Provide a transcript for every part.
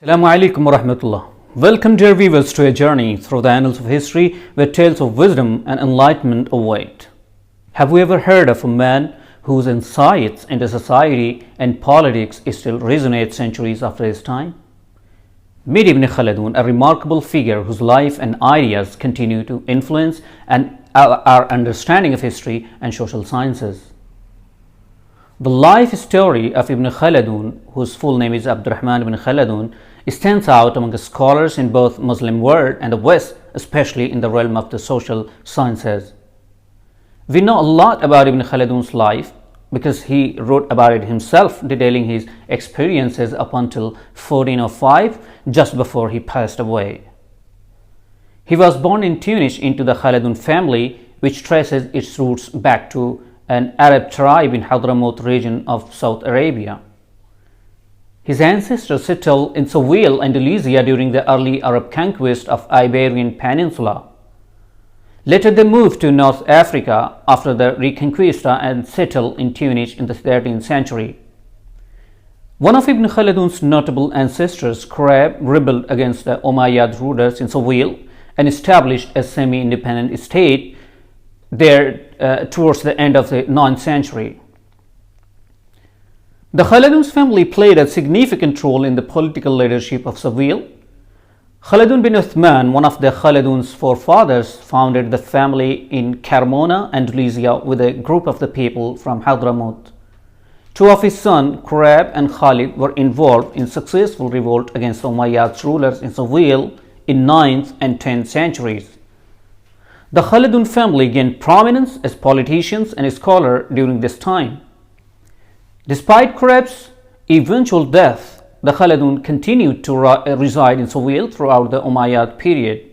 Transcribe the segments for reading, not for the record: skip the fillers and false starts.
Assalamu alaikum wa rahmatullah. Welcome dear viewers to a journey through the annals of history where tales of wisdom and enlightenment await. Have we ever heard of a man whose insights into society and politics still resonate centuries after his time? Meet Ibn Khaldun, a remarkable figure whose life and ideas continue to influence our understanding of history and social sciences. The life story of Ibn Khaldun, whose full name is Abdurrahman ibn Khaldun, stands out among the scholars in both Muslim world and the West, especially in the realm of the social sciences. We know a lot about Ibn Khaldun's life because he wrote about it himself, detailing his experiences up until 1405, just before he passed away. He was born in Tunis into the Khaldun family, which traces its roots back to an Arab tribe in Hadramaut region of South Arabia. His ancestors settled in Seville, Andalusia during the early Arab conquest of Iberian Peninsula. Later they moved to North Africa after the Reconquista and settled in Tunis in the 13th century. One of Ibn Khaldun's notable ancestors, Qurayb, rebelled against the Umayyad rulers in Seville and established a semi-independent state there towards the end of the 9th century. The Khaldun's family played a significant role in the political leadership of Seville. Khaldun bin Uthman, one of the Khaldun's forefathers, founded the family in Carmona, Andalusia, with a group of the people from Hadramaut. Two of his sons, Qurayb and Khalid, were involved in successful revolt against Umayyad rulers in Seville in 9th and 10th centuries. The Khaldun family gained prominence as politicians and scholars during this time. Despite Qurayb's eventual death, the Khaldun continued to reside in Seville throughout the Umayyad period.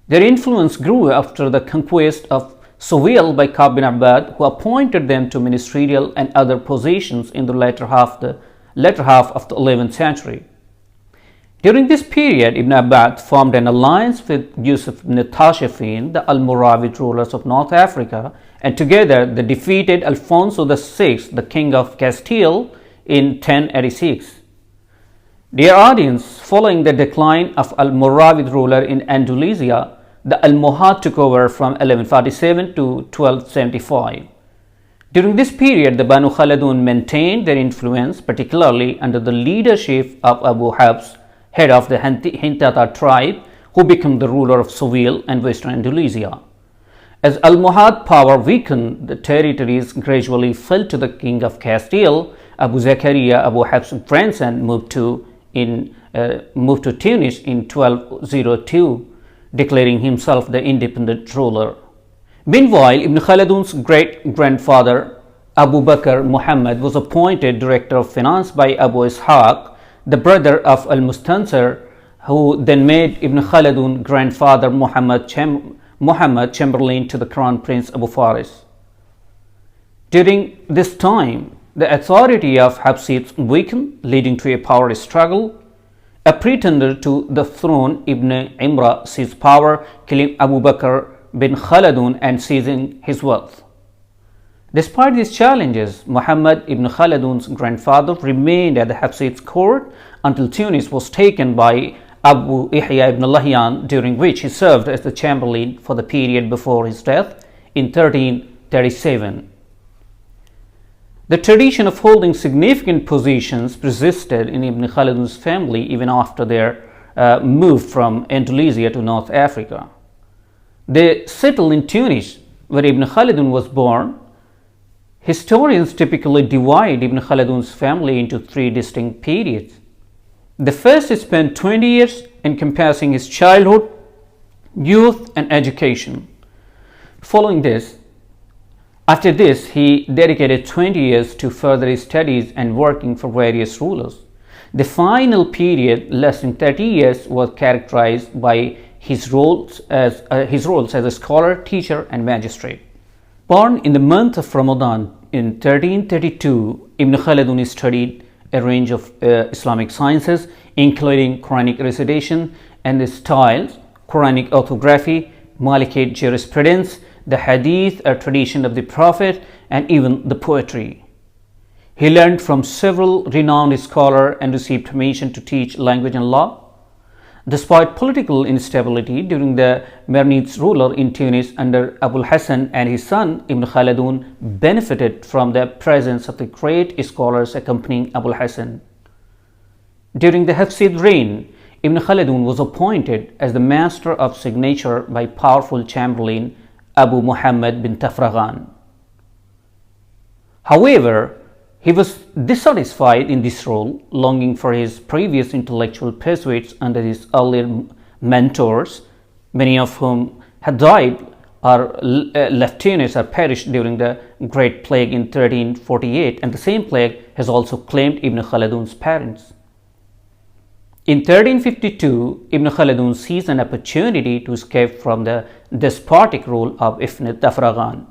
Their influence grew after the conquest of Seville by Ka'b bin Abbad, who appointed them to ministerial and other positions in the latter half of the 11th century. During this period, Ibn Abbad formed an alliance with Yusuf ibn Tashfin, the Almoravid rulers of North Africa, and together they defeated Alfonso VI, the king of Castile, in 1086. Dear audience, following the decline of Almoravid ruler in Andalusia, the Almohad took over from 1147 to 1275. During this period, the Banu Khaldun maintained their influence, particularly under the leadership of Abu Habs, head of the Hintata tribe, who became the ruler of Seville and western Andalusia. As Almohad power weakened, the territories gradually fell to the king of Castile. Abu Zakaria, Abu Habs' grandson, moved to Tunis in 1202, declaring himself the independent ruler. Meanwhile, Ibn Khaldun's great-grandfather, Abu Bakr Muhammad, was appointed director of finance by Abu Ishaq, the brother of Al-Mustansir, who then made Ibn Khaldun grandfather Muhammad Chamberlain to the crown prince Abu Faris. During this time, the authority of Habsids weakened, leading to a power struggle. A pretender to the throne, Ibn Imra, seized power, killing Abu Bakr bin Khaldun and seizing his wealth. Despite these challenges, Muhammad ibn Khaldun's grandfather remained at the Habsids court until Tunis was taken by Abu Ihya ibn Lahyan, during which he served as the chamberlain for the period before his death in 1337. The tradition of holding significant positions persisted in Ibn Khaldun's family even after their move from Andalusia to North Africa. They settled in Tunis, where Ibn Khaldun was born. Historians typically divide Ibn Khaldun's family into three distinct periods. The first spent 20 years encompassing his childhood, youth, and education. After this, he dedicated 20 years to further his studies and working for various rulers. The final period, lasting 30 years, was characterized by his roles as a scholar, teacher, and magistrate. Born in the month of Ramadan in 1332, Ibn Khaldun studied a range of Islamic sciences, including Quranic recitation and the styles, Quranic orthography, Malikite jurisprudence, the Hadith, a tradition of the Prophet, and even the poetry. He learned from several renowned scholars and received permission to teach language and law. Despite political instability during the Mernids ruler in Tunis under Abu Hassan and his son Ibn Khaldun benefited from the presence of the great scholars accompanying Abu Hassan. During the Hafsid reign, Ibn Khaldun was appointed as the master of signature by powerful chamberlain Abu Muhammad bin Tafraghan. However, he was dissatisfied in this role, longing for his previous intellectual pursuits under his earlier mentors, many of whom had died or left Tunis or perished during the Great Plague in 1348, and the same plague has also claimed Ibn Khaldun's parents. In 1352, Ibn Khaldun seized an opportunity to escape from the despotic rule of Ibn Tafraghan.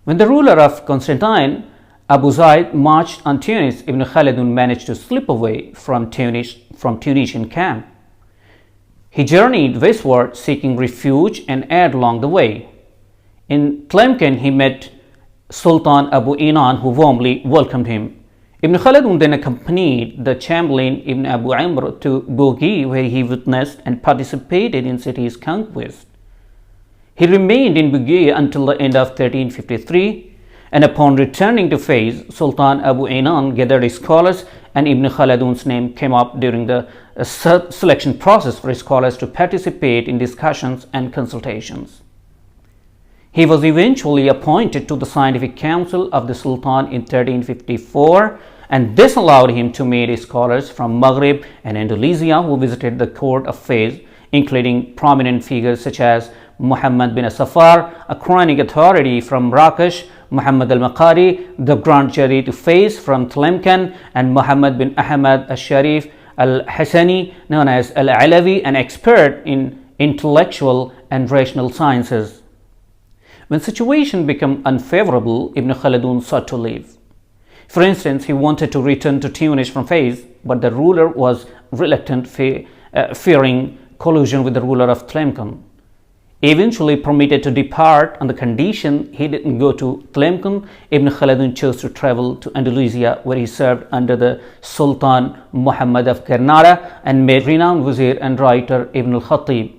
When the ruler of Constantine, Abu Zaid, marched on Tunis, Ibn Khaldun managed to slip away from Tunisian camp. He journeyed westward seeking refuge and aid along the way. In Tlemcen, he met Sultan Abu Inan, who warmly welcomed him. Ibn Khaldun then accompanied the chamberlain Ibn Abu Amr to Bughi, where he witnessed and participated in city's conquest. He remained in Bughi until the end of 1353, and upon returning to Fez, Sultan Abu Inan gathered scholars, and Ibn Khaldun's name came up during the selection process for scholars to participate in discussions and consultations. He was eventually appointed to the Scientific Council of the Sultan in 1354, and this allowed him to meet scholars from Maghreb and Andalusia who visited the court of Fez, including prominent figures such as Muhammad bin Safar, a Quranic authority from Rakesh, Muhammad al-Maqari, the Grand Jury to Fez from Tlemcen, and Muhammad bin Ahmad al-Sharif al-Hassani, known as al-Alawi, an expert in intellectual and rational sciences. When situation became unfavorable, Ibn Khaldun sought to leave. For instance, he wanted to return to Tunis from Fez, but the ruler was reluctant, fearing collusion with the ruler of Tlemcen. Eventually permitted to depart on the condition he didn't go to Tlemcen, Ibn Khaldun chose to travel to Andalusia, where he served under the Sultan Muhammad of Granada and met renowned vizier and writer Ibn al-Khatib.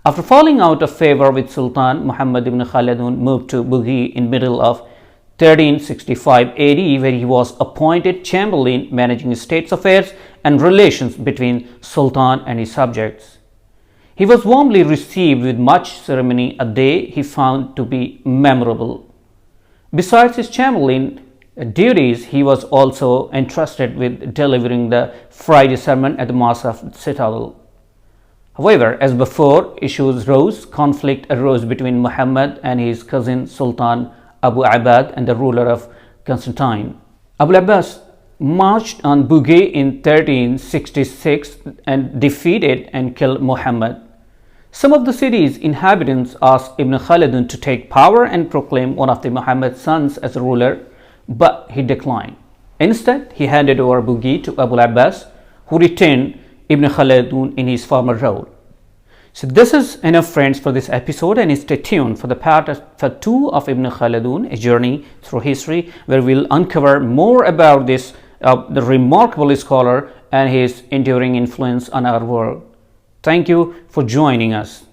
After falling out of favor with Sultan, Muhammad ibn Khaldun moved to Bughi in middle of 1365 AD, where he was appointed chamberlain managing state's affairs and relations between Sultan and his subjects. He was warmly received with much ceremony, a day he found to be memorable. Besides his chamberlain duties, he was also entrusted with delivering the Friday sermon at the Mosque of the Citadel. However, as before, issues rose. Conflict arose between Muhammad and his cousin Sultan Abu Abbad and the ruler of Constantine. Abu Abbas marched on Bughi in 1366 and defeated and killed Muhammad. Some of the city's inhabitants asked Ibn Khaldun to take power and proclaim one of the Muhammad's sons as a ruler, but he declined. Instead, he handed over Bughi to Abu Abbas, who retained Ibn Khaldun in his former role. So this is enough, friends, for this episode, and stay tuned for the part 2 of Ibn Khaldun, a journey through history, where we'll uncover more about this the remarkable scholar and his enduring influence on our world. Thank you for joining us.